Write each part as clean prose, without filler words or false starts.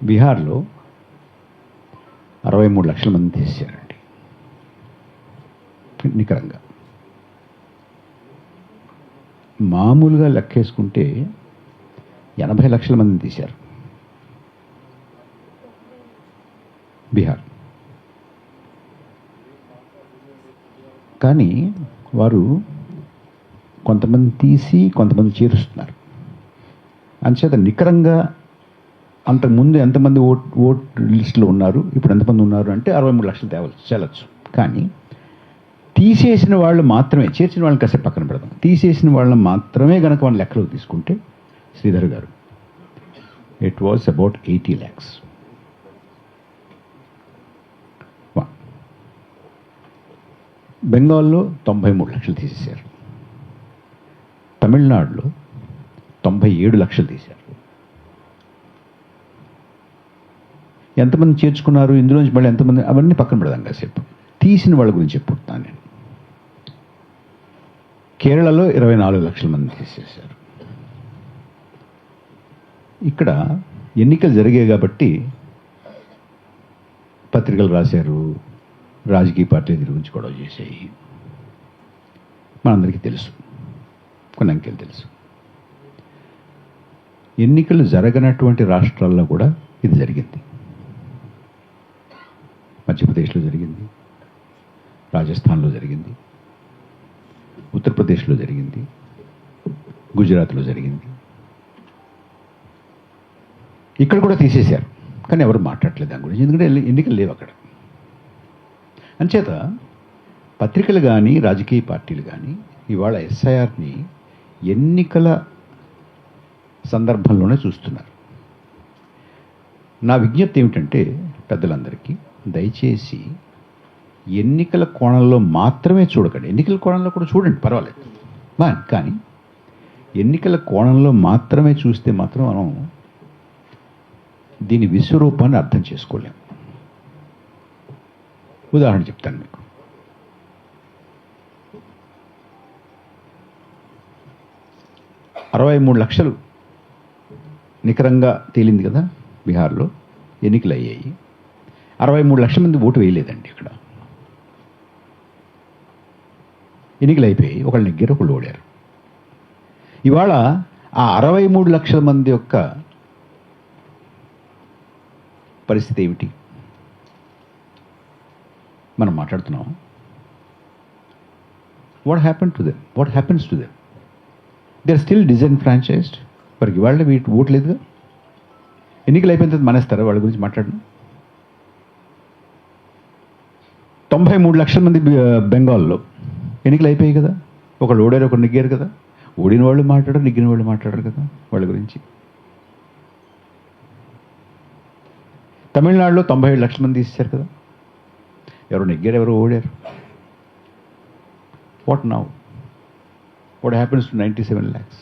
బీహార్లో 63 లక్షల మంది తీసేశారండి నికరంగా. మామూలుగా లెక్కేసుకుంటే 80 లక్షల మందిని తీశారు బీహార్. కానీ వారు కొంతమంది తీసి కొంతమంది చేరుస్తున్నారు. అంచేత నికరంగా అంతకుముందు ఎంతమంది ఓట్ లిస్టులో ఉన్నారు, ఇప్పుడు ఎంతమంది ఉన్నారు అంటే 63 లక్షలు చెల్లచ్చు. కానీ తీసేసిన వాళ్ళు మాత్రమే, చేర్చిన వాళ్ళని కాసేపు పక్కన పెడదాం, తీసేసిన వాళ్ళని మాత్రమే కనుక మన లెక్కలోకి తీసుకుంటే శ్రీధర్ గారు, ఇట్ వాజ్ అబౌట్ 80 lakhs. బెంగాల్లో 93 లక్షలు తీసేశారు. తమిళనాడులో 97 లక్షలు తీశారు. ఎంతమంది చేర్చుకున్నారు, ఇందులోంచి మళ్ళీ ఎంతమంది, అవన్నీ పక్కన పెడదాం కాసేపు. తీసిన వాళ్ళ గురించి చెప్పుకుంటున్నాను నేను. కేరళలో 24 లక్షల మంది తీసేశారు. ఇక్కడ ఎన్నికలు జరిగాయి కాబట్టి పత్రికలు రాశారు, రాజకీయ పార్టీల గురించి గొడవ చేసాయి, మనందరికీ తెలుసు, కొన్ని అంకెలు తెలుసు. ఎన్నికలు జరగనటువంటి రాష్ట్రాల్లో కూడా ఇది జరిగింది. మధ్యప్రదేశ్లో జరిగింది, రాజస్థాన్లో జరిగింది, ఉత్తరప్రదేశ్లో జరిగింది, గుజరాత్లో జరిగింది. ఇక్కడ కూడా తీసేశారు, కానీ ఎవరు మాట్లాడలేదు దాని గురించి, ఎందుకంటే ఎన్నికలు లేవు అక్కడ. అంచేత పత్రికలు కానీ రాజకీయ పార్టీలు కానీ ఇవాళ ఎస్ఐఆర్ని ఎన్నికల సందర్భంలోనే చూస్తున్నారు. నా విజ్ఞప్తి ఏమిటంటే పెద్దలందరికీ, దయచేసి ఎన్నికల కోణంలో మాత్రమే చూడకండి. ఎన్నికల కోణంలో కూడా చూడండి, పర్వాలేదు, కానీ ఎన్నికల కోణంలో మాత్రమే చూస్తే మాత్రం మనం దీని విశ్వరూపాన్ని అర్థం చేసుకోలేము. ఉదాహరణ చెప్తాను మీకు. $63 లక్షలు నికరంగా తేలింది కదా బీహార్లో, ఎన్నికలు అయ్యాయి. 63 లక్షల మంది ఓటు వేయలేదండి ఇక్కడ. ఎన్నికలు అయిపోయి ఒకళ్ళు నెగ్గారు, ఒకళ్ళు ఓడారు. ఇవాళ ఆ 63 లక్షల మంది యొక్క పరిస్థితి ఏమిటి మనం మాట్లాడుతున్నాం. What happens to them? They are still disenfranchised. వారికి ఇవాళ వీటి ఓటు లేదుగా. ఎన్నికలు అయిపోయిన తర్వాత మానేస్తారా వాళ్ళ గురించి మాట్లాడడం? 93 లక్షల మంది బెంగాల్లో ఎన్నికలు అయిపోయాయి కదా, ఒకళ్ళు ఓడారు, ఒకళ్ళు నెగ్గారు కదా. ఓడిన వాళ్ళు మాట్లాడరు, నెగ్గిన వాళ్ళు మాట్లాడరు కదా వాళ్ళ గురించి. తమిళనాడులో 97 లక్షల మంది తీసేశారు కదా, ఎవరు నెగ్గారు, ఎవరు ఓడారు. What now? What happens to 97 lakhs?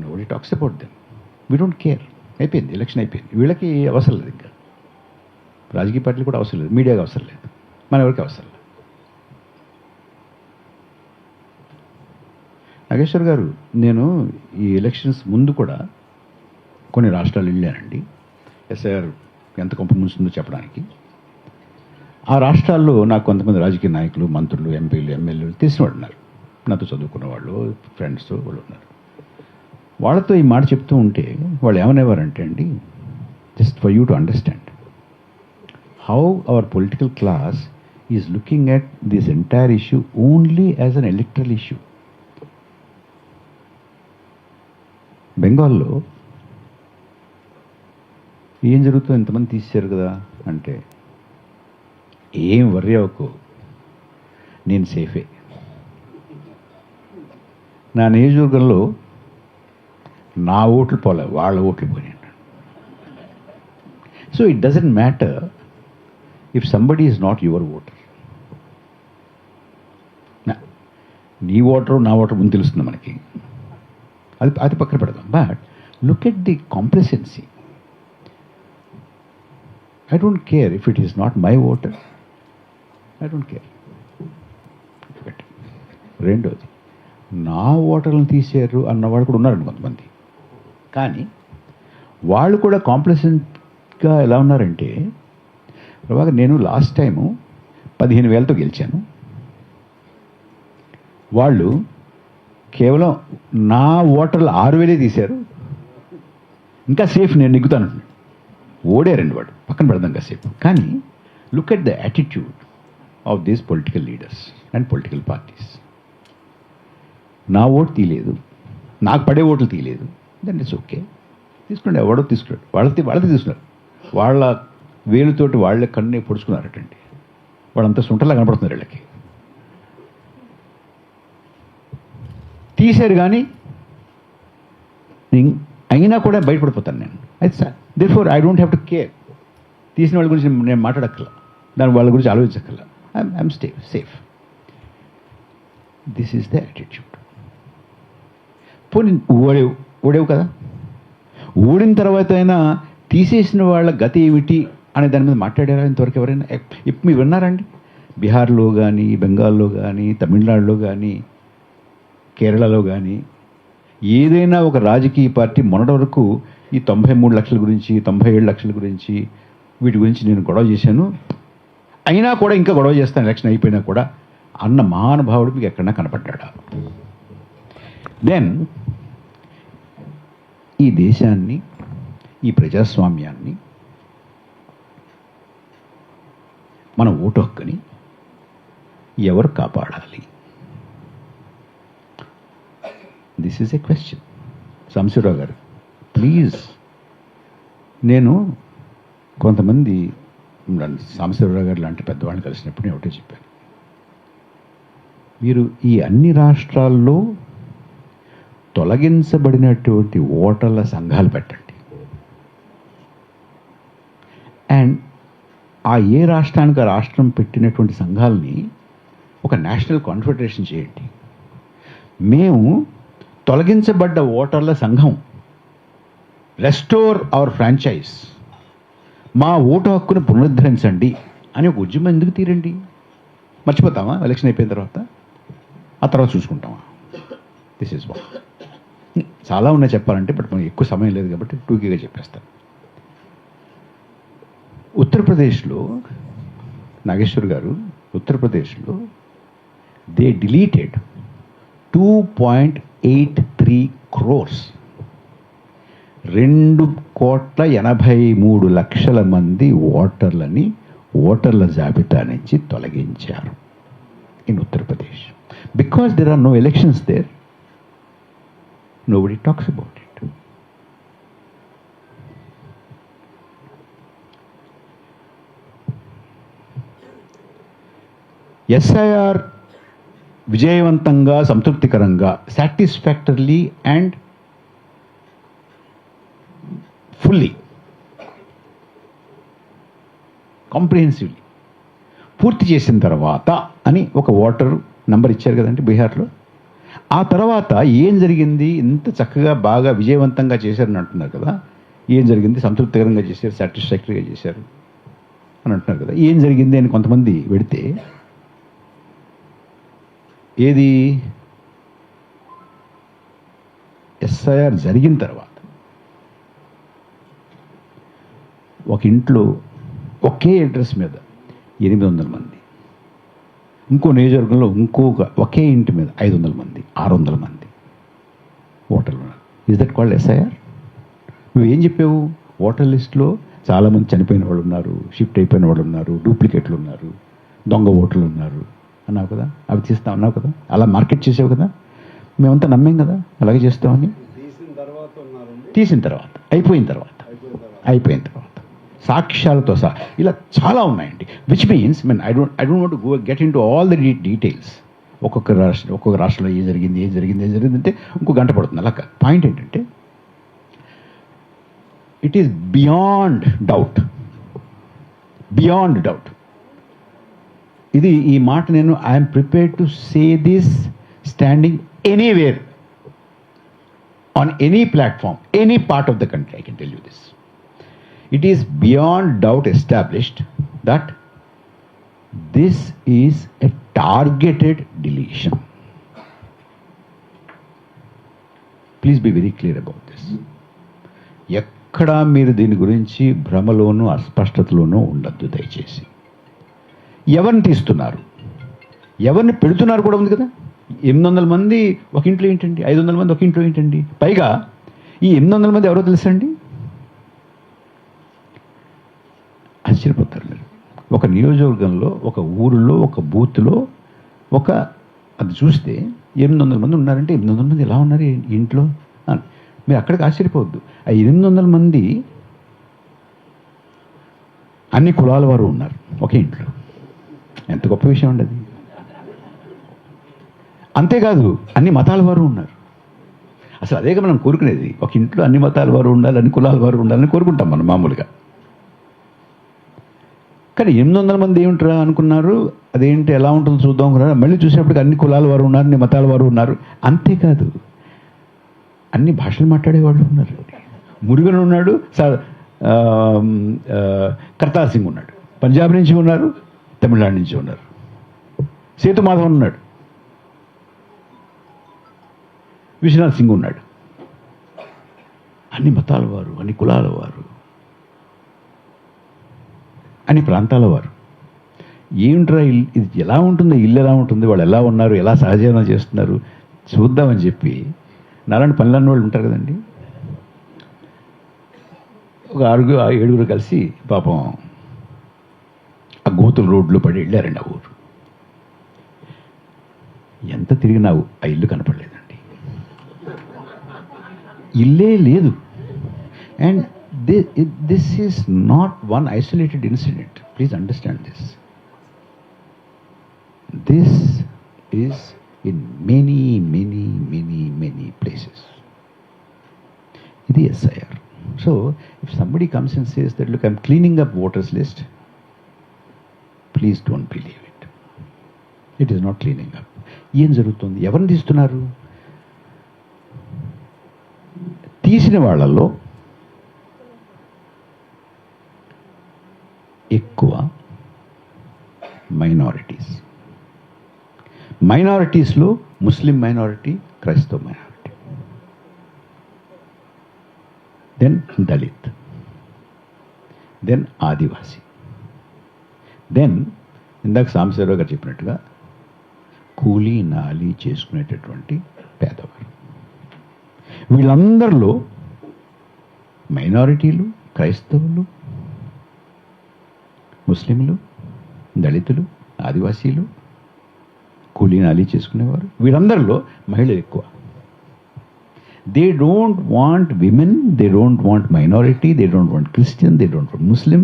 Nobody talks about them. We don't care. అయిపోయింది, ఎలక్షన్ అయిపోయింది. వీళ్ళకి అవసరం లేదు, ఇంకా రాజకీయ పార్టీలు కూడా అవసరం లేదు, మీడియాకి అవసరం లేదు, మన ఎవరికి అవసరం లేదు. నాగేశ్వర్ గారు, నేను ఈ ఎలక్షన్స్ ముందు కూడా కొన్ని రాష్ట్రాలు వెళ్ళానండి, ఎస్ఐఆర్ ఎంత కొంప ముంచుందో చెప్పడానికి. ఆ రాష్ట్రాల్లో నాకు కొంతమంది రాజకీయ నాయకులు, మంత్రులు, ఎంపీలు, ఎమ్మెల్యేలు తెలిసిన వాళ్ళు ఉన్నారు, నాతో చదువుకున్న వాళ్ళు, ఫ్రెండ్స్ వాళ్ళు ఉన్నారు. వాళ్ళతో ఈ మాట చెప్తూ ఉంటే వాళ్ళు ఏమనేవారంటే అండి, just for you to understand how our political class is looking at this entire issue only as an electoral issue. బెంగాల్లో ఏం జరుగుతుందో, ఎంతమంది తీసేశారు కదా అంటే, ఏం వర్రీ అవ్వకు, నేను సేఫే. నా నియోజకవర్గంలో నా ఓట్లు పోలే, వాళ్ళ ఓట్లు పోయినాయి. So it doesn't matter if somebody is not your voter. నీ ఓటరు నా ఓటర్ ముందు తెలుస్తుంది మనకి, అది పక్కన పెడదాం. But look at the complacency. I don't care if it is not my voter. I don't care. రెండోది, నా ఓటర్లను తీసారు అన్నవాడు కూడా ఉన్నారండి కొంతమంది. కానీ వాళ్ళు కూడా కాంప్లసెంట్గా ఎలా ఉన్నారంటే, ప్రభాకర్ నేను లాస్ట్ టైము 15,000తో గెలిచాను, వాళ్ళు కేవలం నా ఓటర్లు 6,000 తీశారు, ఇంకా సేఫ్ నేను నెగ్గుతాను. ఓడారండి వాడు, పక్కన పెడదాం కాసేపు. కానీ look at the attitude of these political leaders and political parties. నా ఓటు తీయలేదు, నాకు పడే ఓట్లు తీయలేదు, దెన్ ఇట్స్ ఓకే, తీసుకోండి, ఎవడో తీసుకున్నాడు, వాళ్ళది తీసుకున్నారు. వాళ్ళ వేలుతోటి వాళ్ళ కన్నే పొడుచుకున్నారటండి. వాళ్ళంతా సుంటలా కనపడుతున్నారు వీళ్ళకి. తీశారు కానీ అయినా కూడా బయటపడిపోతాను నేను. అయితే therefore I don't have to care. తీసిన వాళ్ళ గురించి నేను మాట్లాడక్కర్లా, దాని వాళ్ళ గురించి ఆలోచించక్కర్లా. I'm safe. This is the attitude. పోనీ ఓడేవు కదా, ఓడిన తర్వాత అయినా తీసేసిన వాళ్ళ గతి ఏమిటి అనే దాని మీద మాట్లాడారా ఇంతవరకు ఎవరైనా? ఇప్పుడు మీరు విన్నారండి? బీహార్లో కానీ, బెంగాల్లో కానీ, తమిళనాడులో కానీ, కేరళలో కానీ ఏదైనా ఒక రాజకీయ పార్టీ మొన్నటి వరకు ఈ 93 లక్షల గురించి, 97 లక్షల గురించి, వీటి గురించి నేను గొడవ చేశాను, అయినా కూడా ఇంకా గొడవ చేస్తాను ఎలక్షన్ అయిపోయినా కూడా అన్న మహానుభావుడు మీకు ఎక్కడన్నా కనపడ్డా? దెన్ ఈ దేశాన్ని, ఈ ప్రజాస్వామ్యాన్ని, మన ఓటు హక్కుని ఎవరు కాపాడాలి? This is a question. Sambasivarao గారు ప్లీజ్, నేను కొంతమంది సాంబశివరావు గారు లాంటి పెద్దవాళ్ళని కలిసినప్పుడు నేను ఒకటే చెప్పాను, మీరు ఈ అన్ని రాష్ట్రాల్లో తొలగించబడినటువంటి ఓటర్ల సంఘాలు పెట్టండి, అండ్ ఆ ఏ రాష్ట్రానికి ఆ రాష్ట్రం పెట్టినటువంటి సంఘాలని ఒక నేషనల్ కాన్ఫెడరేషన్ చేయండి. మేము తొలగించబడ్డ ఓటర్ల సంఘం, రెస్టోర్ అవర్ ఫ్రాంచైజ్, మా ఓటు హక్కును పునరుద్ధరించండి అని ఒక ఉద్యమం ఎందుకు తీరండి? మర్చిపోతామా ఎలక్షన్ అయిపోయిన తర్వాత? ఆ తర్వాత చూసుకుంటామా? This is what. చాలా ఉన్నాయి చెప్పాలంటే, బట్ మనకి ఎక్కువ సమయం లేదు కాబట్టి టూకీగా చెప్పేస్తాను. ఉత్తరప్రదేశ్లో నాగేశ్వర్ గారు, ఉత్తరప్రదేశ్లో దే డిలీటెడ్ 2.83 crores, 2,83,00,000 మంది ఓటర్లని ఓటర్ల జాబితా నుంచి తొలగించారు in Uttar Pradesh. Because there are no elections there, nobody talks about it. SIR విజయవంతంగా, సంతృప్తికరంగా, సాటిస్ఫాక్టరీలీ అండ్ ఫుల్లీ, కాంప్రిహెన్సివ్లీ పూర్తి చేసిన తర్వాత అని ఒక ఓటర్ నంబర్ ఇచ్చారు కదండి బీహార్లో. ఆ తర్వాత ఏం జరిగింది? ఇంత చక్కగా బాగా విజయవంతంగా చేశారని అంటున్నారు కదా, ఏం జరిగింది? సంతృప్తికరంగా చేశారు, సాటిస్ఫాక్టరీగా చేశారు అని అంటున్నారు కదా. ఏం జరిగింది అని కొంతమంది పెడితే, ఏది SIR జరిగిన తర్వాత ఒక ఇంట్లో ఒకే అడ్రస్ మీద 800 మంది, ఇంకో నియోజకవర్గంలో ఒకే ఇంటి మీద 500 మంది, 600 మంది ఓటర్లు ఉన్నారు. Is that called SIR? నువ్వేం చెప్పావు? ఓటర్ లిస్టులో చాలామంది చనిపోయిన వాళ్ళు ఉన్నారు, షిఫ్ట్ అయిపోయిన వాళ్ళు ఉన్నారు, డూప్లికేట్లు ఉన్నారు, దొంగ ఓటర్లు ఉన్నారు అన్నావు కదా, అవి తీస్తా అన్నావు కదా, అలా మార్కెట్ చేసావు కదా, మేమంతా నమ్మేం కదా అలాగే చేస్తామని. తీసిన తర్వాత, అయిపోయిన తర్వాత సాక్ష్యాలతో సహా ఇలా చాలా ఉన్నాయండి. Which means I don't want go get in to all the details. ఒక్కొక్క రాష్ట్రంలో ఏం జరిగింది అంటే ఇంకో గంట పడుతుంది. అలా పాయింట్ ఏంటంటే, ఇట్ ఈస్ బియాండ్ డౌట్. ఇది ఈ మాట నేను I'm prepared to say this standing anywhere, on any platform, any part of the country. I can tell you this. It is beyond doubt established that this is a targeted deletion. Please be very clear about this. ఎక్కడా మీరు దీని గురించి భ్రమలోనూ అస్పష్టతలోనూ ఉండద్దు దయచేసి. ఎవరిని తీస్తున్నారు, ఎవరిని పెడుతున్నారు కూడా ఉంది కదా. 800 మంది ఒక ఇంట్లో ఏంటండి, 500 మంది ఒక ఇంట్లో ఏంటండి. పైగా ఈ 800 మంది ఎవరో తెలుసండి, ఆశ్చర్యపోతారు మీరు. ఒక నియోజకవర్గంలో, ఒక ఊరిలో, ఒక బూత్లో అది చూస్తే 800 మంది ఉన్నారంటే 800 మంది ఎలా ఉన్నారు ఇంట్లో మీరు అక్కడికి ఆశ్చర్యపోవద్దు. ఆ 800 మంది అన్ని కులాల వారు ఉన్నారు ఒకే ఇంట్లో. ఎంత గొప్ప విషయం అండి అది. అంతేకాదు అన్ని మతాల వారు ఉన్నారు. అసలు అదేగా మనం కోరుకునేది, ఒక ఇంట్లో అన్ని మతాల వారు ఉండాలి, అన్ని కులాల వారు ఉండాలని కోరుకుంటాం మనం మామూలుగా. కానీ 800 మంది ఏమిట్రా అనుకున్నారు, అదేంటి ఎలా ఉంటుందో చూద్దాం అనుకున్నారు. మళ్ళీ చూసేప్పటికి అన్ని కులాల వారు ఉన్నారు, అన్ని మతాల వారు ఉన్నారు. అంతేకాదు అన్ని భాషలు మాట్లాడేవాళ్ళు ఉన్నారు. మురుగన్ ఉన్నాడు, కర్తార్ సింగ్ ఉన్నాడు, పంజాబ్ నుంచి ఉన్నారు, తమిళనాడు నుంచి ఉన్నారు, సేతుమాధవన్ ఉన్నాడు, విశ్వనాథ్ సింగ్ ఉన్నాడు. అన్ని మతాల వారు, అన్ని కులాల వారు, అన్ని ప్రాంతాల వారు. ఏమిట్రా ఇది ఎలా ఉంటుందో, ఇల్లు ఎలా ఉంటుంది, వాళ్ళు ఎలా ఉన్నారు, ఎలా సహజీవనం చేస్తున్నారు చూద్దామని చెప్పి నాలాంటి పనులన్న వాళ్ళు ఉంటారు కదండి. ఒక 6-7 కలిసి పాపం ఆ గోతుల రోడ్లో పడి వెళ్ళారండి ఆ ఊరు. ఎంత తిరిగినావు ఆ ఇల్లు కనపడలేదండి, ఇల్లే లేదు. And this is not one isolated incident. Please understand this. This is in many places. It is SIR. So, if somebody comes and says that, look, I'm cleaning up voters list, please don't believe it. It is not cleaning up. ఏం జరుగుతుంది, ఎవరిని తీస్తున్నారు? తీసిన వాళ్ళల్లో ఎక్కువ మైనారిటీస్లో ముస్లిం minority, క్రైస్తవ minority, then Dalit, then ఆదివాసీ, then ఇందాక సాంబశివరావు గారు చెప్పినట్టుగా కూలీ నాలి చేసుకునేటటువంటి పేదవారు. వీళ్ళందరిలో మైనారిటీలు, క్రైస్తవులు, ముస్లింలు, దళితులు, ఆదివాసీలు, కూలీ నాలి చేసుకునేవారు, వీళ్ళందరిలో మహిళలు ఎక్కువ. They don't want women, they don't want minority, they don't want Christian, they don't want Muslim,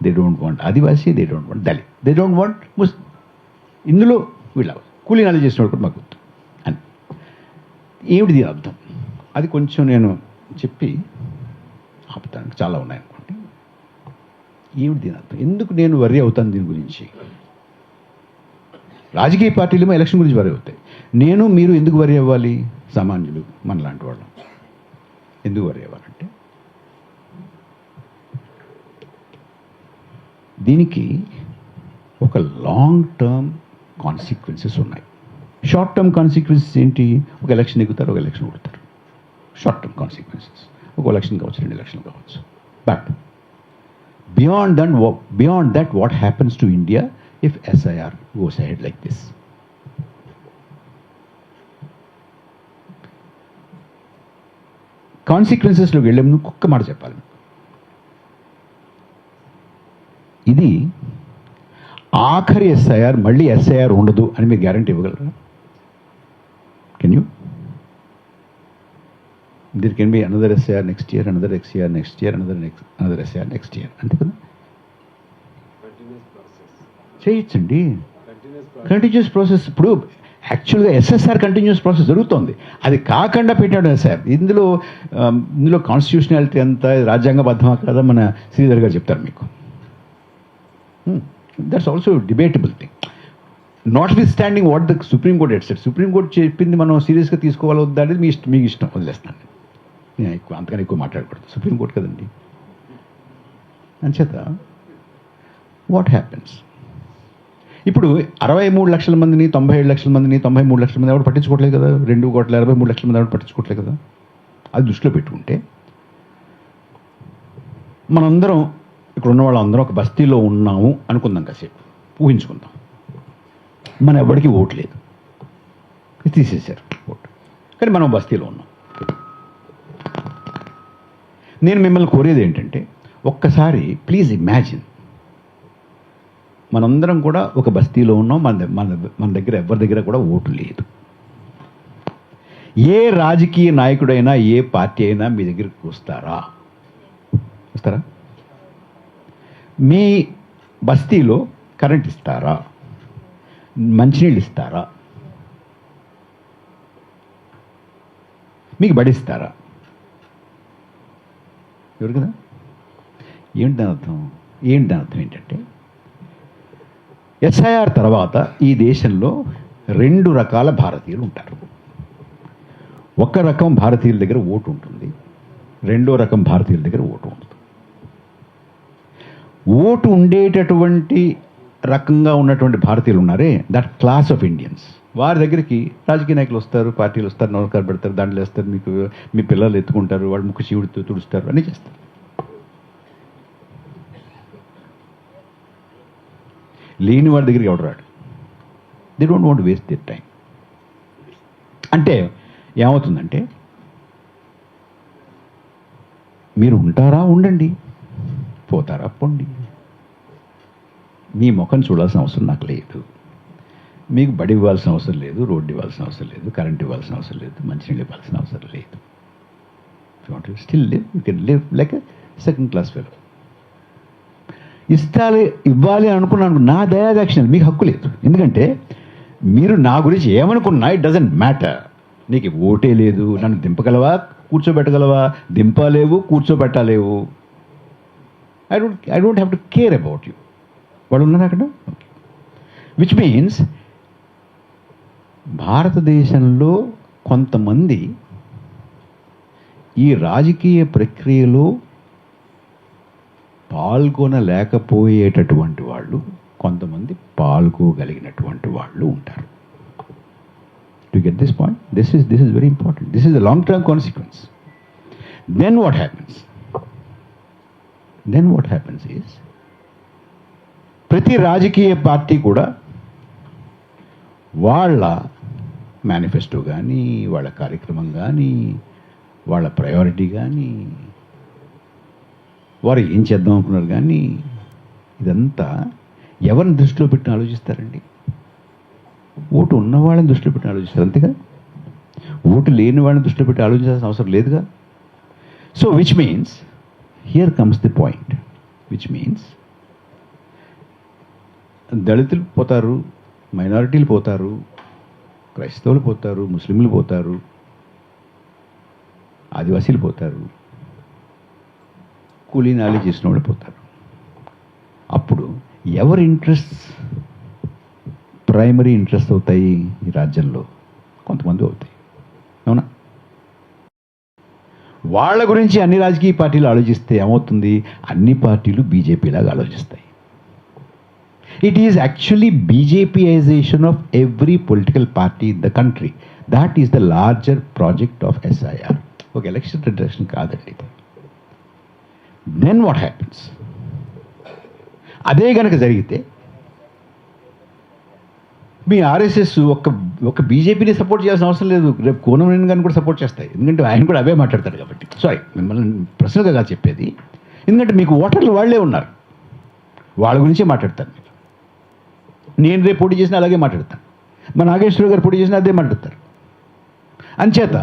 they don't want Adivasi, they don't want Dalit, they don't want ఇందులో వీళ్ళ కూలీ నాలి చేసినవాడు కూడా మాకు గుర్తు అని. ఏమిటి దీని అర్థం? అది కొంచెం నేను చెప్పి ఆపుతాను, చాలా ఉన్నాయనుకోండి. ఏమిటి దీని అర్థం? ఎందుకు నేను వర్రీ అవుతాను దీని గురించి? రాజకీయ పార్టీలేమో ఎలక్షన్ గురించి వర్రీ అవుతాయి. మీరు ఎందుకు వర్రీ అవ్వాలి? సామాన్యులు మనలాంటి వాళ్ళం ఎందుకు వర్రీ అవ్వాలంటే, దీనికి ఒక లాంగ్ టర్మ్ కాన్సిక్వెన్సెస్ ఉన్నాయి. షార్ట్ టర్మ్ కాన్సిక్వెన్సెస్ ఏంటి? ఒక ఎలక్షన్ ఎక్కుతారు, ఒక ఎలక్షన్ కొడతారు. షార్ట్ టర్మ్ కాన్సిక్వెన్సెస్, ఒక ఎలక్షన్ కావచ్చు, 2 ఎలక్షన్లు కావచ్చు. But beyond that, what happens to India if SIR goes ahead like this? కాన్సిక్వెన్సెస్లోకి వెళ్ళే ముందు ఒక్క మాట చెప్పాలి. ఇది ఆఖరి SIR, మళ్ళీ SIR ఉండదు అని మీరు గ్యారంటీ ఇవ్వగలరా? Can you? There can be another SIR next year, another SIR next year, another SIR next year. అంతే కదా? చేయొచ్చండి, కంటిన్యూస్ ప్రాసెస్. ఇప్పుడు యాక్చువల్గా SSR కంటిన్యూస్ ప్రాసెస్ జరుగుతుంది. అది కాకుండా పెట్టాడు SIR. ఇందులో కాన్స్టిట్యూషనాలిటీ అంతా రాజ్యాంగబద్ధమా కదా మన శ్రీధర్ గారు చెప్తారు మీకు. That's also debatable thing. Not with standing what the supreme court at set. Supreme court చెప్పింది మనం సీరియస్గా తీసుకోవాలో వద్దా అనేది మీకు ఇష్టం, వదిలేస్తాను. నేను అంతకన్నా ఎక్కువ మాట్లాడకూడదు, సుప్రీం కోర్ట్ కదండి. అంచేత వాట్ హ్యాపెన్స్? ఇప్పుడు 63 లక్షల మందిని, 97 లక్షల మందిని, 93 లక్షల మంది ఎవరు పట్టించుకోవట్లేదు కదా. 2,83 లక్షల మంది ఎవరు పట్టించుకోవట్లేదు కదా. అది దృష్టిలో పెట్టుకుంటే మనందరం ఇక్కడ ఉన్న వాళ్ళందరం ఒక బస్తీలో ఉన్నాము అనుకుందాం, కాసేపు ఊహించుకుందాం. మన ఎవరికి ఓటు లేదు, తీసేశారు ఓటు, కానీ మనం బస్తీలో ఉన్నాం. నేను మిమ్మల్ని కోరేది ఏంటంటే, ఒక్కసారి ప్లీజ్ ఇమాజిన్, మనందరం కూడా ఒక బస్తీలో ఉన్నాం, మన దగ్గర ఎవరి దగ్గర కూడా ఓటు లేదు. ఏ రాజకీయ నాయకుడైనా ఏ పార్టీ అయినా మీ దగ్గరికి వస్తారా? మీ బస్తీలో కరెంట్ ఇస్తారా? మంచినీళ్ళు ఇస్తారా? మీకు బడిస్తారా? ఎవరు కదా? ఏంటి అర్థం ఏంటంటే, ఎస్ఐఆర్ తర్వాత ఈ దేశంలో 2 రకాల భారతీయులు ఉంటారు. ఒక రకం భారతీయుల దగ్గర ఓటు ఉంటుంది, రెండో రకం భారతీయుల దగ్గర ఓటు ఉండదు. ఓటు ఉండేటటువంటి రకంగా ఉన్నటువంటి భారతీయులు ఉన్నారే, దట్ క్లాస్ ఆఫ్ ఇండియన్స్, వారి దగ్గరికి రాజకీయ నాయకులు వస్తారు, పార్టీలు వస్తారు, నమస్కారం పెడతారు, దాంట్లో వేస్తారు, మీకు మీ పిల్లలు ఎత్తుకుంటారు, వాడు ముక్కు చీవుడుతూ తుడుస్తారు, అన్నీ చేస్తారు. లేని వాడి దగ్గరికి ఎవడు రాడు. They don't want waste their time. అంటే ఏమవుతుందంటే, మీరు ఉంటారా ఉండండి, పోతారా పోండి, మీ ముఖం చూడాల్సిన అవసరం నాకు లేదు. మీకు బడి ఇవ్వాల్సిన అవసరం లేదు, రోడ్డు ఇవ్వాల్సిన అవసరం లేదు, కరెంట్ ఇవ్వాల్సిన అవసరం లేదు, మంచినీళ్ళు ఇవ్వాల్సిన అవసరం లేదు. Still live, you can live like a second class fellow. ఇవ్వాలి అనుకున్నాను, నా దయాదాక్షిణ్యాలు మీకు హక్కు లేదు. ఎందుకంటే మీరు నా గురించి ఏమనుకున్నా ఇట్ డజంట్ మ్యాటర్. నీకు ఓటే లేదు, నన్ను దింపగలవా, కూర్చోబెట్టగలవా? దింపలేవు, కూర్చోబెట్టలేవు. I don't have to care about you. వాళ్ళు ఉన్నారు అక్కడ. ఓకే, విచ్ మీన్స్ భారతదేశంలో కొంతమంది ఈ రాజకీయ ప్రక్రియలో పాల్గొనలేకపోయేటటువంటి వాళ్ళు, కొంతమంది పాల్గొగలిగినటువంటి వాళ్ళు ఉంటారు. To get this point, this is very important. This is the long term consequence. Then what happens is, ప్రతి రాజకీయ పార్టీ కూడా వాళ్ళ మేనిఫెస్టో కానీ, వాళ్ళ కార్యక్రమం కానీ, వాళ్ళ ప్రయారిటీ కానీ, వారు ఏం చేద్దాం అనుకున్నారు కానీ, ఇదంతా ఎవరిని దృష్టిలో పెట్టి ఆలోచిస్తారండి? ఓటు ఉన్న వాళ్ళని దృష్టిలో పెట్టి ఆలోచిస్తారు, అంతేగా. ఓటు లేని వాళ్ళని దృష్టిలో పెట్టి ఆలోచించాల్సిన అవసరం లేదుగా. So which means, here comes the point, which means దళితులు పోతారు, మైనారిటీలు పోతారు, క్రైస్తవులు పోతారు, ముస్లింలు పోతారు, ఆదివాసీలు పోతారు, కూలీ నాలి చేసిన వాళ్ళు పోతారు. అప్పుడు ఎవరి ఇంట్రెస్ట్ ప్రైమరీ ఇంట్రెస్ట్ అవుతాయి ఈ రాజ్యంలో? కొంతమంది అవుతాయి, అవునా? వాళ్ళ గురించి అన్ని రాజకీయ పార్టీలు ఆలోచిస్తే ఏమవుతుంది? అన్ని పార్టీలు బీజేపీలాగా ఆలోచిస్తాయి. It is actually BJPization of every political party in the country. That is the larger project of SIR. Okay, election reduction కాదండి. Then what happens? అదే కనుక జరిగితే మీ ఆర్ఎస్ఎస్ ఒక బీజేపీని సపోర్ట్ చేయాల్సిన అవసరం లేదు, రేపు కోనమనేని గారిని కూడా సపోర్ట్ చేస్తాయి. ఎందుకంటే ఆయన కూడా అవే మాట్లాడతాడు కాబట్టి. సారీ, మిమ్మల్ని ప్రశ్నగా కాదు చెప్పేది. ఎందుకంటే మీకు ఓటర్లు వాళ్ళే ఉన్నారు, వాళ్ళ గురించే మాట్లాడతారు. నేను రేపు పోటీ చేసినా అలాగే మాట్లాడతాను, మా నాగేశ్వరరావు గారు పోటీ చేసినా అదే మాట్లాడతారు. అంచేత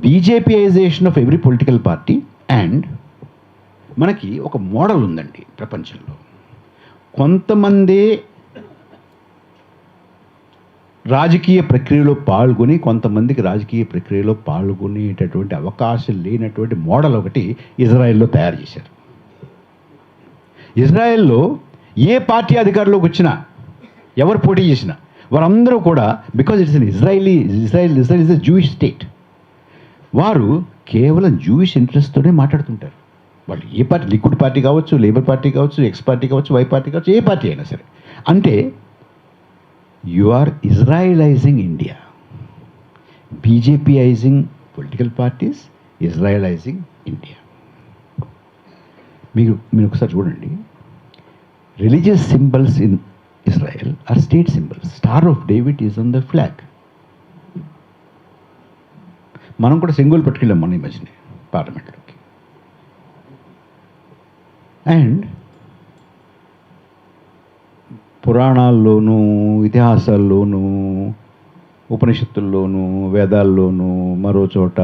BJPization of every political party. And మనకి ఒక మోడల్ ఉందండి ప్రపంచంలో. కొంతమంది రాజకీయ ప్రక్రియలో పాల్గొని, కొంతమందికి రాజకీయ ప్రక్రియలో పాల్గొనేటటువంటి అవకాశం లేనటువంటి మోడల్ ఒకటి ఇజ్రాయెల్లో తయారు చేశారు. ఇజ్రాయెల్లో ఏ పార్టీ అధికారంలోకి వచ్చినా, ఎవరు పోటీ చేసినా, వారందరూ కూడా, because it's an Israel is a Jewish state, వారు కేవలం జూయిష్ ఇంట్రెస్ట్తోనే మాట్లాడుతుంటారు. వాళ్ళు ఏ పార్టీ, లిక్విడ్ పార్టీ కావచ్చు, లేబర్ పార్టీ కావచ్చు, ఎక్స్ పార్టీ కావచ్చు, వై పార్టీ కావచ్చు, ఏ పార్టీ అయినా సరే. అంటే you are Israelizing India, BJPizing political parties, Israelizing India. మీరు ఒకసారి చూడండి, religious symbols in Israel are state symbols. Star of David is on the flag. మనం కూడా సింగోల్ పట్టుకెళ్ళాం మన ఈ మధ్యనే పార్లమెంట్లోకి. అండ్ పురాణాల్లోనూ, ఇతిహాసాల్లోనూ, ఉపనిషత్తుల్లోనూ, వేదాల్లోనూ, మరో చోట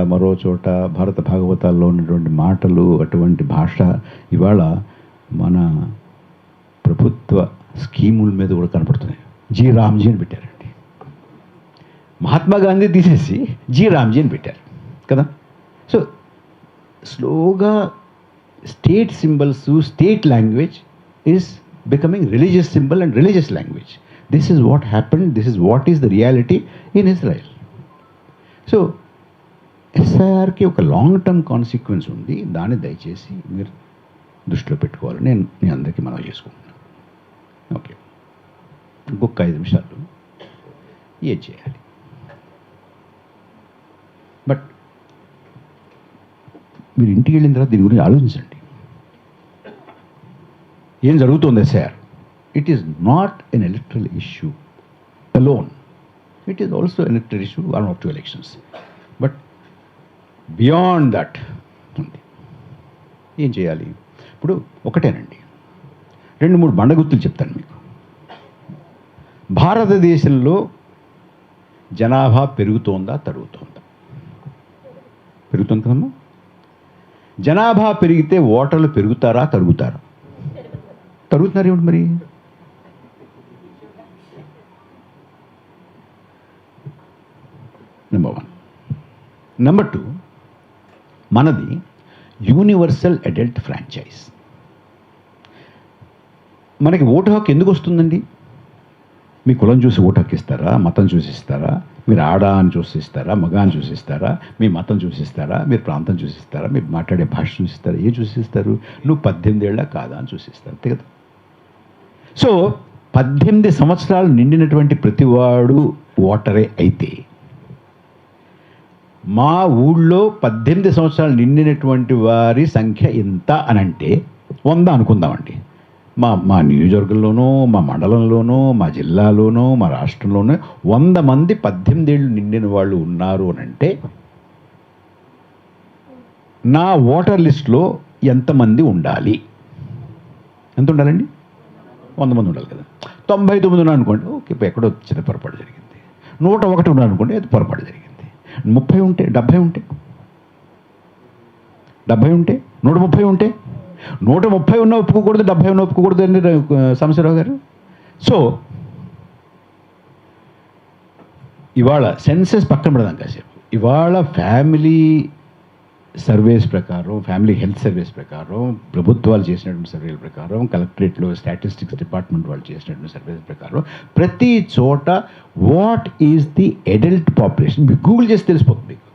భారత భాగవతాల్లో ఉన్నటువంటి మాటలు, అటువంటి భాష ఇవాళ మన ప్రభుత్వ స్కీముల మీద కూడా కనపడుతున్నాయి. జీ రామ్జీ అని పెట్టారండి. మహాత్మా గాంధీ తీసేసి జీ రామ్జీ అని పెట్టారు కదా. సో స్లోగా state symbols, state language is becoming religious symbol and religious language. This is what happened. This is what is the reality in Israel. So SIRకి ఒక లాంగ్ టర్మ్ కాన్సిక్వెన్స్ ఉంది. దాన్ని దయచేసి మీరు దృష్టిలో పెట్టుకోవాలి. నేను అందరికీ మనవి చేసుకుంటున్నాను. ఓకే, ఇంకొక 5 నిమిషాలు ఏం చేయాలి? బట్ మీరు ఇంటికి వెళ్ళిన తర్వాత దీని గురించి ఆలోచించండి. ఏం జరుగుతుంది sir? It is not an electoral issue alone. It is also electoral issue, 1 or 2 elections. But beyond that ఉంది. ఏం చేయాలి? ఇప్పుడు ఒకటేనండి, 2-3 బండగుర్తులు చెప్తాను మీకు. భారతదేశంలో జనాభా పెరుగుతోందా, తరుగుతోందా? పెరుగుతుంది కదమ్మా. జనాభా పెరిగితే ఓటర్లు పెరుగుతారా, తరుగుతారా? తరుగుతున్నారు ఏమిటి మరి? నెంబర్ 1. నెంబర్ 2, మనది యూనివర్సల్ అడల్ట్ ఫ్రాంచైజ్. మనకి ఓటు హక్కు ఎందుకు వస్తుందండి? మీ కులం చూసి ఓటు హక్కు ఇస్తారా? మతం చూసి ఇస్తారా? మీరు ఆడ అని చూసిస్తారా? మగ అని చూసిస్తారా? మీ మతం చూసిస్తారా? మీరు ప్రాంతం చూసిస్తారా? మీరు మాట్లాడే భాష చూసిస్తారా? ఏ చూసిస్తారు? నువ్వు 18 ఏళ్ళ కాదా అని చూసిస్తారు, అంతే కదా. సో 18 సంవత్సరాలు నిండినటువంటి ప్రతివాడు ఓటరే అయితే, మా ఊళ్ళో 18 సంవత్సరాలు నిండినటువంటి వారి సంఖ్య ఎంత అని అంటే 100 అనుకుందామండి. మా నియోజకవర్గంలోనూ, మా మండలంలోనూ, మా జిల్లాలోనూ, మా రాష్ట్రంలోనూ 100 మంది 18 ఏళ్ళు నిండిన వాళ్ళు ఉన్నారు అని అంటే, నా ఓటర్ లిస్టులో ఎంతమంది ఉండాలి? ఎంత ఉండాలండి? 100 మంది ఉండాలి కదా. 99 ఉన్నారు అనుకోండి, ఓకే, ఇప్పుడు ఎక్కడో చిన్న పొరపాటు జరిగింది. 101 ఉన్నారు అనుకోండి, అది పొరపాటు జరిగింది. 30 ఉంటే, 70 ఉంటే, 70 ఉంటే, 130 ఉంటే, 130 ఉన్నా ఒప్పుకోకూడదు, 70 ఉన్నా ఒప్పుకోకూడదు అండి సాంబశివరావు గారు. సో ఇవాళ సెన్సెస్ పక్కన పెడదాం కాసేపు. ఇవాళ ఫ్యామిలీ సర్వేస్ ప్రకారం, ఫ్యామిలీ హెల్త్ సర్వేస్ ప్రకారం, ప్రభుత్వాలు చేసినటువంటి సర్వేల ప్రకారం, కలెక్టరేట్లో స్టాటిస్టిక్స్ డిపార్ట్మెంట్ వాళ్ళు చేసినటువంటి సర్వేస్ ప్రకారం, ప్రతి చోట what is the adult population, మీకు గూగుల్ చేసి తెలిసిపోతుంది మీకు.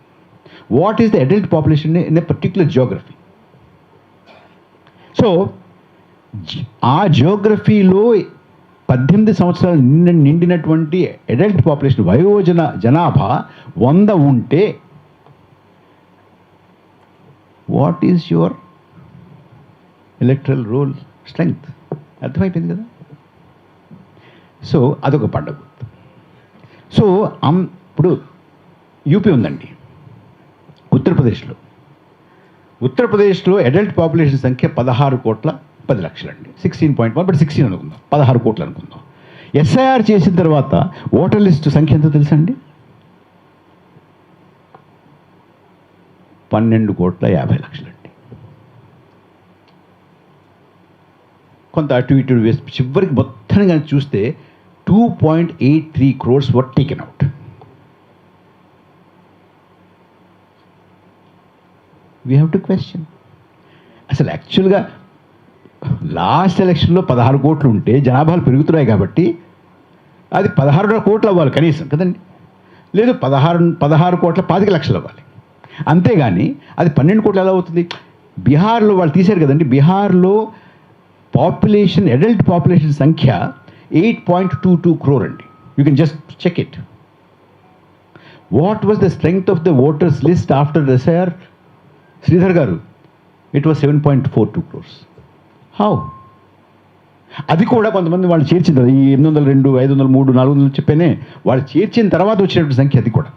What is the adult population in a particular Geography. So ఆ జియోగ్రఫీలో 18 సంవత్సరాలు నిండినటువంటి అడల్ట్ పాపులేషన్, వయోజన జనాభా 100 ఉంటే, what is your electoral role strength? అర్థమైపోయింది కదా. సో అదొక పండుగ. సో ఇప్పుడు యూపీ ఉందండి, ఉత్తరప్రదేశ్లో అడల్ట్ పాపులేషన్ సంఖ్య 16,10,00,000 అండి. 16.1, బట్ 16 అనుకుందాం, 16 కోట్లు అనుకుందాం. ఎస్ఐఆర్ చేసిన తర్వాత ఓటర్ లిస్ట్ సంఖ్య ఎంతో తెలుసా అండి? 12,50,00,000 అండి. కొంత అటు ఇటు వేసి చివరికి మొత్తాన్ని కానీ చూస్తే 2.83 crores were taken out. We have to question. అసలు యాక్చువల్గా లాస్ట్ ఎలక్షన్లో 16 కోట్లు ఉంటే జనాభాలు పెరుగుతున్నాయి కాబట్టి అది 16 కోట్లు అవ్వాలి కనీసం కదండి. లేదు 16 కోట్ల 25 లక్షలు అవ్వాలి. అంతేగాని అది 12 కోట్లు ఎలా అవుతుంది? బీహార్లో వాళ్ళు తీశారు కదండి. బీహార్లో పాపులేషన్, అడల్ట్ పాపులేషన్ సంఖ్య 8.22 crore అండి. You can just check it. What was the strength of the voters list after SIR? Sridhar గారు, ఇట్ వాజ్ 7.42 crores. హౌ? అది కూడా కొంతమంది వాళ్ళు చేర్చిన తర్వాత ఈ 802, 503, 400 చెప్పానే, వాళ్ళు చేర్చిన తర్వాత వచ్చినటువంటి సంఖ్య. అది కూడా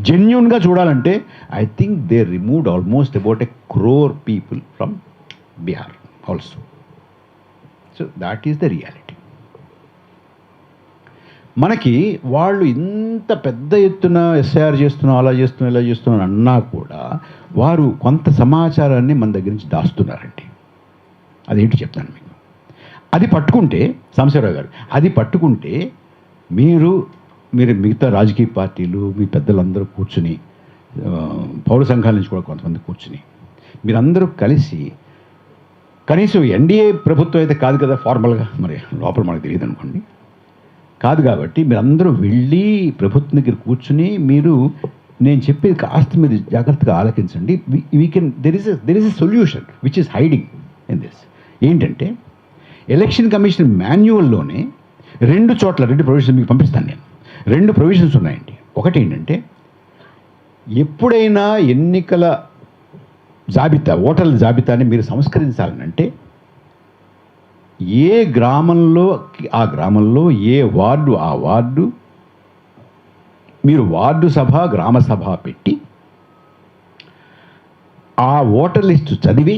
జెన్యూన్గా చూడాలంటే I think they removed almost about 1 crore people from Bihar also. So that is the reality. మనకి వాళ్ళు ఇంత పెద్ద ఎత్తున ఎస్ఐఆర్ చేస్తున్నాం, అలా చేస్తున్నాం, ఇలా చేస్తున్నాం అన్నా కూడా వారు కొంత సమాచారాన్ని మన దగ్గర నుంచి దాస్తున్నారండి. అదేంటి చెప్తాను మీకు. అది పట్టుకుంటే సాంబశివరావు గారు, అది పట్టుకుంటే మీరు మిగతా రాజకీయ పార్టీలు, మీ పెద్దలందరూ కూర్చుని, పౌర సంఘాల నుంచి కూడా కొంతమంది కూర్చుని, మీరందరూ కలిసి, కనీసం ఎన్డీఏ ప్రభుత్వం అయితే కాదు కదా ఫార్మల్గా, మరి లోపల మనకు తెలియదు అనుకోండి, కాదు కాబట్టి మీరందరూ వెళ్ళి ప్రభుత్వం దగ్గర కూర్చుని, మీరు నేను చెప్పేది కాస్త మీరు జాగ్రత్తగా ఆలకించండి. We can there is a solution which is hiding in this. ఏంటంటే ఎలక్షన్ కమిషన్ మాన్యువల్లోనే 2 చోట్ల 2 ప్రొవిజన్స్ మీకు పంపిస్తాను నేను. 2 ప్రొవిజన్స్ ఉన్నాయండి. ఒకటి ఏంటంటే, ఎప్పుడైనా ఎన్నికల జాబితా, ఓటర్ల జాబితాని మీరు సంస్కరించాలనంటే ఏ గ్రామంలో ఆ గ్రామంలో, ఏ వార్డు ఆ వార్డు, మీరు వార్డు సభ, గ్రామ సభ పెట్టి ఆ ఓటర్ లిస్టు చదివి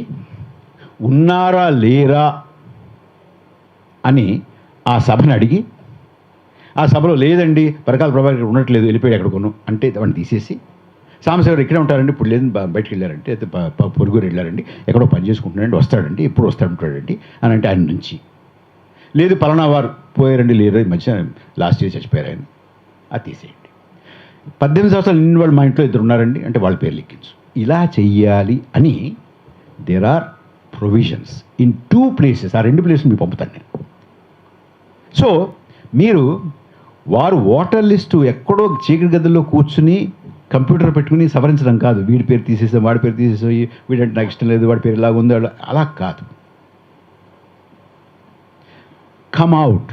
ఉన్నారా లేరా అని ఆ సభను అడిగి, ఆ సభలో లేదండి పరకాల ప్రభాకర్ ఉండట్లేదు, వెళ్ళిపోయాడు ఎక్కడికోను అంటే వాడిని తీసేసి, సాంబశివరావు ఇక్కడే ఉంటారండి, ఇప్పుడు లేదు బయటకు వెళ్ళారంటే, అయితే పొరుగురు వెళ్ళారండి, ఎక్కడో పని చేసుకుంటున్నారండి, వస్తాడండి, ఎప్పుడు వస్తాడంటాడండి అని అంటే ఆయన నుంచి, లేదు పలానా వారు పోయారండి, లేదు ఈ మధ్య లాస్ట్ ఇయర్ చచ్చిపోయారు ఆయన, అది తీసేయండి. 18 సంవత్సరాలు నిన్న వాళ్ళు మా ఇంట్లో 2 ఉన్నారండి అంటే వాళ్ళ పేర్లు ఎక్కించు. ఇలా చెయ్యాలి అని there are provisions in 2 places. ఆ 2 places మీకు పంపుతాను నేను. సో మీరు వారు ఓటర్ లిస్టు ఎక్కడో చీకటి గదుల్లో కూర్చుని కంప్యూటర్ పెట్టుకుని సవరించడం కాదు. వీడి పేరు తీసేసాం, వాడి పేరు తీసేసాం, వీడంటే నాకు ఇష్టం లేదు, వాడి పేరు ఇలాగ ఉంది, అలా కాదు. కమ్ అవుట్,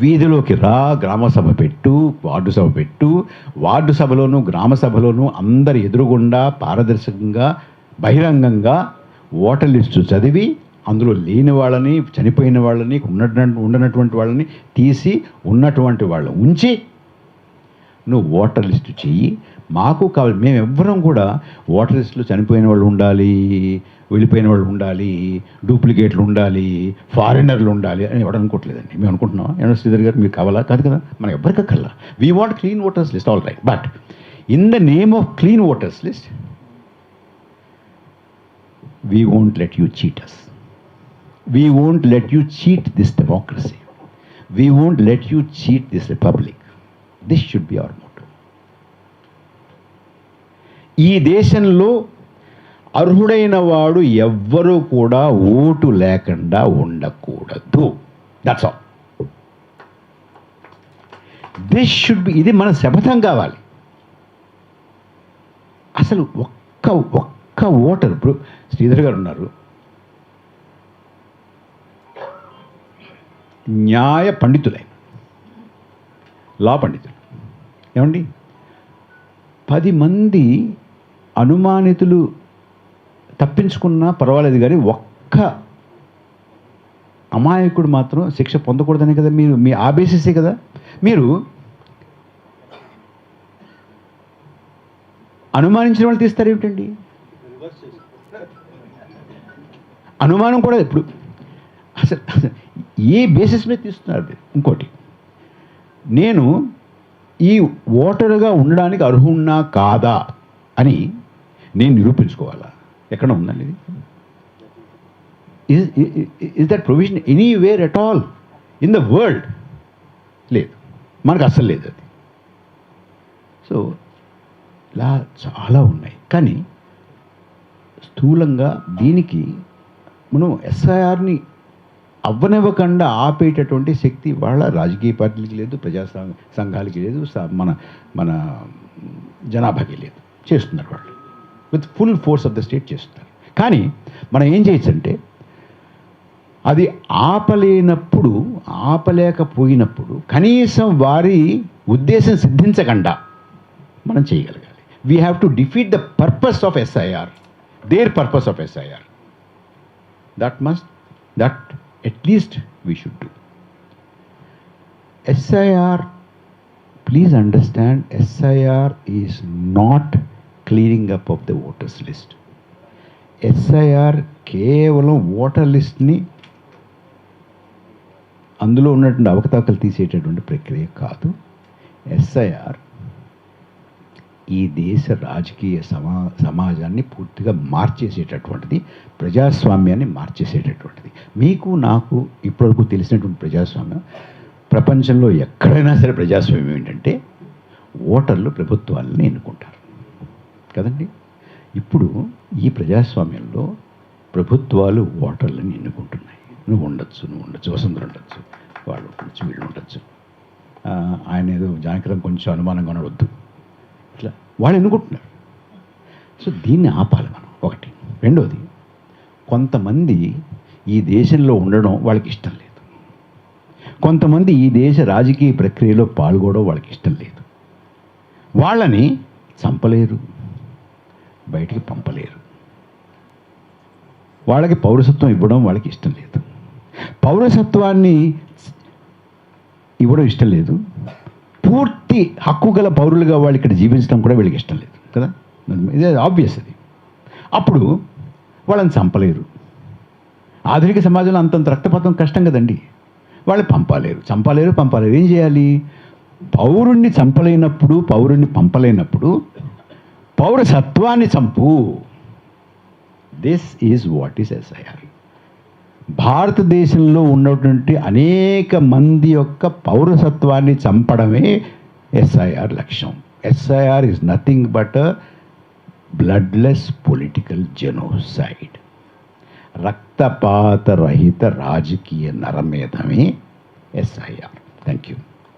వీధిలోకి రా, గ్రామ సభ పెట్టు, వార్డు సభ పెట్టు. వార్డు సభలోనూ గ్రామ సభలోనూ అందరి ఎదురుగుండా పారదర్శకంగా బహిరంగంగా ఓటర్ లిస్టు చదివి అందులో లేని వాళ్ళని, చనిపోయిన వాళ్ళని, ఉండనటువంటి వాళ్ళని తీసి ఉన్నటువంటి వాళ్ళని ఉంచి నువ్వు ఓటర్ లిస్టు చెయ్యి. మాకు కావాలి, మేము ఎవ్వరం కూడా ఓటర్ లిస్టులో చనిపోయిన వాళ్ళు ఉండాలి, వెళ్ళిపోయిన వాళ్ళు ఉండాలి, డూప్లికేట్లు ఉండాలి, ఫారినర్లు ఉండాలి అని ఎవరు అనుకోవట్లేదండి. మేము అనుకుంటున్నాం ఏమన్నా శ్రీధర్ గారు మీకు కావాలా? కాదు కదా, మనం ఎవరికి కల్లా we want clean voters list, all right. But in the name of clean voters list we won't let you cheat us. We won't let you cheat this democracy. We won't let you cheat this republic. This should be our motto. ఈ దేశంలో అర్హుడైన వాడు ఎవ్వరూ కూడా vote లేకుండా ఉండకూడదు. That's all. This should be, ఇది మన శపథం కావాలి. అసలు ఒక్క ఓటర్, ఇప్పుడు శ్రీధర్ గారు ఉన్నారు, న్యాయ పండితులై, లా పండితులు, ఏమండి 10 మంది అనుమానితులు తప్పించుకున్నా పర్వాలేదు కానీ ఒక్క అమాయకుడు మాత్రం శిక్ష పొందకూడదనే కదా మీరు, మీ ఆ బేసిసే కదా మీరు అనుమానించిన వాళ్ళు తీస్తారు ఏమిటండి? అనుమానం కూడా ఇప్పుడు అసలు ఏ బేసిస్ మీద తీస్తున్నారు? ఇంకోటి, నేను ఈ ఓటరుగా ఉండడానికి అర్హున్నా కాదా అని నేను నిరూపించుకోవాలా? ఎక్కడ ఉందండి ఇది? Is that provision anywhere at all in the world? లేదు, మనకు అస్సలు లేదు అది. సో ఇలా చాలా ఉన్నాయి. కానీ స్థూలంగా దీనికి మనం ఎస్ఐఆర్ని అవ్వనివ్వకుండా ఆపేటటువంటి శక్తి వాళ్ళ రాజకీయ పార్టీలకి లేదు, ప్రజా సంఘాలకి లేదు, మన జనాభాకి లేదు. చేస్తున్నారు వాళ్ళు with full force of the state చేస్తున్నారు. కానీ మనం ఏం చేయొచ్చు అంటే, అది ఆపలేకపోయినప్పుడు కనీసం వారి ఉద్దేశం సిద్ధించకుండా మనం చేయగలగాలి. We have to defeat the purpose of SIR, their purpose of SIR. That at least we should do. SIR, please understand, SIR is not clearing up of the voters list. SIR కేవలం voter లిస్ట్ని అందులో ఉన్నటువంటి అవకతవకలు తీసేటటువంటి ప్రక్రియ కాదు. SIR ఈ దేశ రాజకీయ సమాజాన్ని పూర్తిగా మార్చేసేటటువంటిది, ప్రజాస్వామ్యాన్ని మార్చేసేటటువంటిది. మీకు నాకు ఇప్పటివరకు తెలిసినటువంటి ప్రజాస్వామ్యం, ప్రపంచంలో ఎక్కడైనా సరే ప్రజాస్వామ్యం ఏంటంటే ఓటర్లు ప్రభుత్వాలను ఎన్నుకుంటారు కదండి. ఇప్పుడు ఈ ప్రజాస్వామ్యంలో ప్రభుత్వాలు ఓటర్లను ఎన్నుకుంటున్నాయి. నువ్వు ఉండొచ్చు, వసుంధర ఉండొచ్చు, వాళ్ళు ఉండొచ్చు, వీళ్ళు ఉండొచ్చు. ఆయన ఏదో జానకిరం కొంచెం అనుమానంగా ఉండవద్దు, ఇట్లా వాళ్ళు ఎన్నుకుంటున్నారు. సో దీన్ని ఆపాలి మనం, ఒకటి. రెండోది, కొంతమంది ఈ దేశంలో ఉండడం వాళ్ళకి ఇష్టం లేదు, కొంతమంది ఈ దేశ రాజకీయ ప్రక్రియలో పాల్గొనడం వాళ్ళకి ఇష్టం లేదు. వాళ్ళని చంపలేరు, బయటికి పంపలేరు. వాళ్ళకి పౌరసత్వం ఇవ్వడం వాళ్ళకి ఇష్టం లేదు, పౌరసత్వాన్ని ఇవ్వడం ఇష్టం లేదు, పూర్తి హక్కు గల పౌరులుగా వాళ్ళు ఇక్కడ జీవించడం కూడా వీళ్ళకి ఇష్టం లేదు కదా. ఇదే ఆబ్వియస్. అది అప్పుడు వాళ్ళని చంపలేరు. ఆధునిక సమాజంలో అంతంత రక్తపాతం కష్టం కదండి. వాళ్ళు చంపలేరు. ఏం చేయాలి? పౌరుణ్ణి చంపలేనప్పుడు, పౌరుణ్ణి పంపలేనప్పుడు పౌరసత్వాన్ని చంపు. This is what is SIR. భారతదేశంలో ఉన్నటువంటి అనేక మంది యొక్క పౌరసత్వాన్ని చంపడమే SIR లక్ష్యం. SIR is nothing but a bloodless political genocide. రక్తపాత రహిత రాజకీయ నరమేధమే SIR. Thank you.